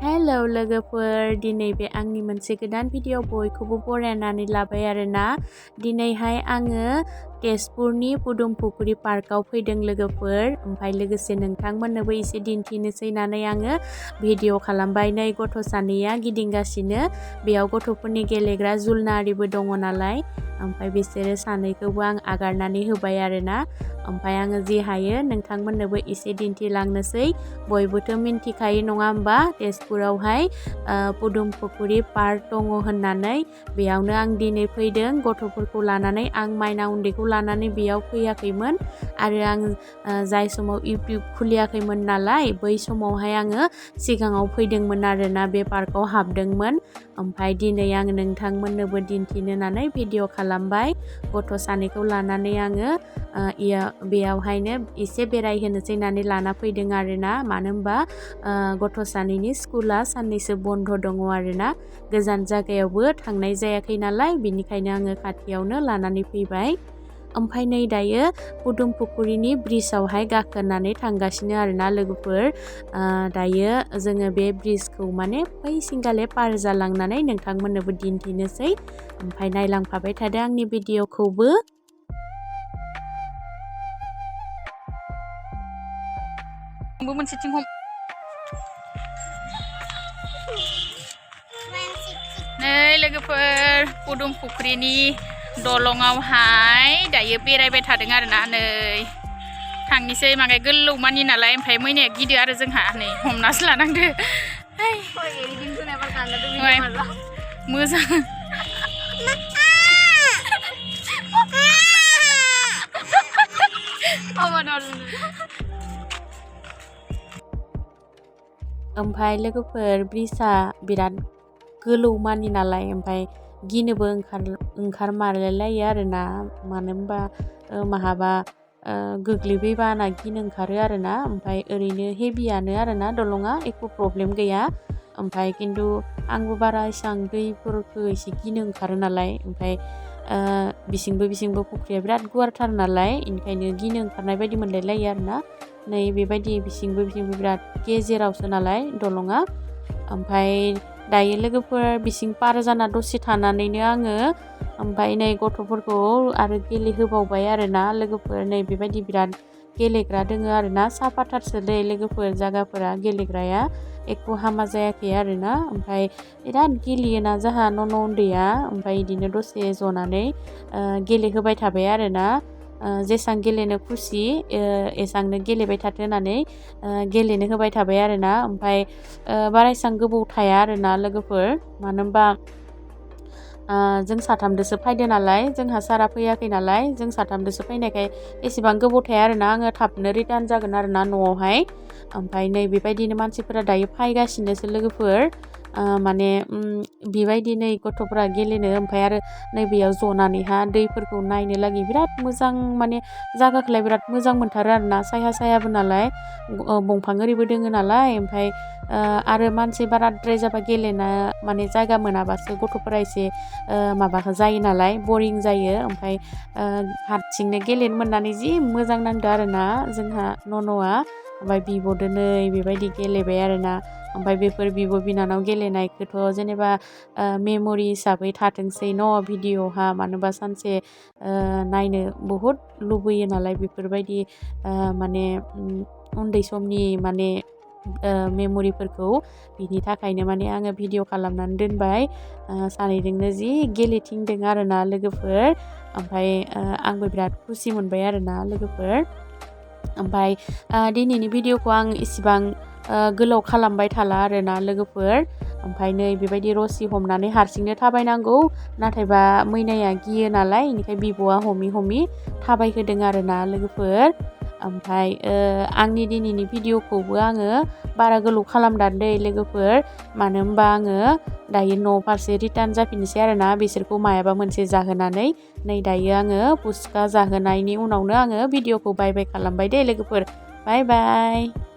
Hello लोगोफोर, दिनै बे आंनि मोनसे गोदान भिडिअ बयखौबो बरायनानै लाबाय आरोना। दिनैहाय आङो तेजपुरनि पुदुमपुख्रि पार्कआव फैदों लोगोफोर। ओमफ्राय लोगोसे नोंथांमोननोबो एसे दिन्थिनोसै होननानै आङो भिडिअ खालामबाय। नै गथ' सानैया गिदिंगासिनो, बेयाव गथ'फोरनि गेलेग्रा जुलनारिबो दङ नालाय। ओमफ्राय बिसोरो सानैखौबो आं आगारनानै होबाय आरोना। ओमफ्राय आङो जि हायो नोंथांमोननोबो एसे दिन्थिलांनोसै। बयबोथ' मिन्थिखायो नङा होमबा, तेजपुरावहाय पुदुमपुख्रि पार्क दङ होननानै। बेयावनो आं दिनै फैदों गथ'फोरखौ लानानै। आं माइना उन्दैखौ लानानै बेयाव फैयाखैमोन आरो आं जाय समाव इउटुब खुलियाखैमोन नालाय, बै समावहाय आङो सिगाङाव फैदोंमोन आरोना, बे पार्कआव हाबदोंमोन। ओमफ्राय दिनै आं नोंथांमोननोबो दिन्थिनो होननानै भिडिअ खालामबाय। गथ' सानैखौ लानानै आङो बेयावहायनो एसे बेरायहोनोसै होननानै लाना फैदों आरोना। मानो होनबा गथ' सानैनि स्कुला साननैसो बन्द' दङ आरोना। गोजान जायगायावबो थांनाय जायाखै नालाय, बिनिखायनो आङो खाथियावनो लानानै फैबाय। ओमफ्राय नै दायो पुदुमपुख्रिनि ब्रिजआवहाय गाखोनानै थांगासिनो आरोना लोगोफोर। दायो जोङो बे ब्रिजखौ माने बै सिंगाले पार जालांनानै नोंथांमोननोबो दिन्थिनोसै। ओमफ्राय नायलांफाबाय थादो आंनि भिडिअखौबो। नै लोगोफोर, पुदुमपुख्रिनि दलंआवहाय दायो बेरायबाय थादों आरोना। नै थांनोसै माने गोलाव मानि नालाय, ओमफ्राय मैनाया गिदो आरो जोंहा नै हमनासो लानांदो। मोजां ओमफ्राय लोगोफोर, ब्रिजआ बिराद गोलाव मानि नालाय, ओमफ्राय गिनोबो ओंखारमारलायलायो आरोना। मानो होनबा माहाबा गोग्लैबैबा होनना गिनो ओंखारो आरोना। ओमफ्राय ओरैनो हेभियानो आरोना दलङा, एख' प्रब्लेम गैया। ओमफ्राय खिन्थु आंबो बारा एसां दैफोरखौ एसे गिनो ओंखारो नालाय। ओमफ्राय बिसिंबो फुख्रिया बिराद गुवारथार नालाय, ओंखायनो गिनो ओंखारनाय बायदि मोनलायलायो आरोना। नै बेबायदि बिसिंबो बिराद गेजेरावसो नालाय दलङा। ओमफ्राय दायो लोगोफोर बिसिं पार जाना दसे थानानैनो आङो ओमफ्राय नै गथ'फोरखौ आरो गेलेहोबावबाय आरोना लोगोफोर। नै बेबायदि बिराद गेलेग्रा दोङो आरोना। साफाथारसोलै लोगोफोर, जायगाफोरा गेलेग्राया एख' हामा जायाखै आरोना। ओमफ्राय बिराद गेलेयोना जोंहा न' उन्दैया। ओमफ्राय बिदिनो दसे जनानै गेलेहोबाय थाबाय आरोना। जेसां गेलेनो खुसि एसांनो गेलेबाय थाथो होननानै गेलेनो होबाय थाबाय आरोना। ओमफ्राय बारा एसां गोबाव थाया आरोना लोगोफोर। मानो होनबा जों साथामदोसो फैदो नालाय, जोंहा सारा फैयाखै नालाय। जों साथामदोसो फैनायखाय एसेबां गोबाव थाया आरोना। आङो थाबनो रिटार्न जागोन आरोना न'आवहाय। ओमफ्राय नै बेबायदिनो मानसिफोरा दायो फैगासिनोसो लोगोफोर। माने बेबायदि नै गथ'फोरा गेलेनो, ओमफ्राय आरो नै बेयाव जनानैहा दैफोरखौ नायनो लागै बिराद मोजां, माने जायगाखौलाय बिराद मोजां मोनथारो आरोना। सायाबो नालाय, दंफां ओरैबो दोङो नालाय। ओमफ्राय आरो मानसि बाराद्राय जाबा गेलेना माने जायगा मोनाबासो गथ'फोरा एसे माबाखौ जायो नालाय, बरिं जायो। ओमफ्राय हारसिंनो गेलेनो मोननानै जि मोजां नांदो आरोना जोंहा न'आ। ओमफ्राय बिब'दो नै बेबायदि गेलेबाय आरोना। ओमफ्राय बेफोर बिब' बिनानाव गेलेनायखौथ' जेनेबा मेम'रि हिसाबै थाथोंसै न' भिडिअ'हा। मानो होनबा सानसे नायनो बहुद लुबैयो नालाय बेफोरबायदि माने उन्दै समनि माने मेम'रिफोरखौ। बिनि थाखायनो माने आङो भिडिअ खालामनानै दोनबाय। सानैजोंनो जि गेलेथिंदों आरोना लोगोफोर। ओमफ्राय आंबो बिराद खुसि मोनबाय आरोना लोगोफोर। ओमफ्राय दिनैनि भिडिअखौ आं इसिबां गोलाव खालामबाय थाला आरोना लोगोफोर। ओमफ्राय नै बेबायदि रसि हमनानै हारसिंनो थाबायनांगौ, नाथायबा मैनाया गियो नालाय, बेनिखायनो बिब'आ हमै थाबायहोदों आरोना लोगोफोर। ओमफ्राय आंनि दिनैनि भिडिअखौबो आङो बारा गोलाव खालामदां लोगोफोर। मानो होनबा आङो दायो न' फारसे रिटार्न जाफिननोसै आरोना, बिसोरखौ मायाबा मोनसे जाहोनानै। नै दायो आङो पुस्का जाहोनायनि उनावनो आङो भिडिअखौ बाय खालामबाय दे लोगोफोर। बाय।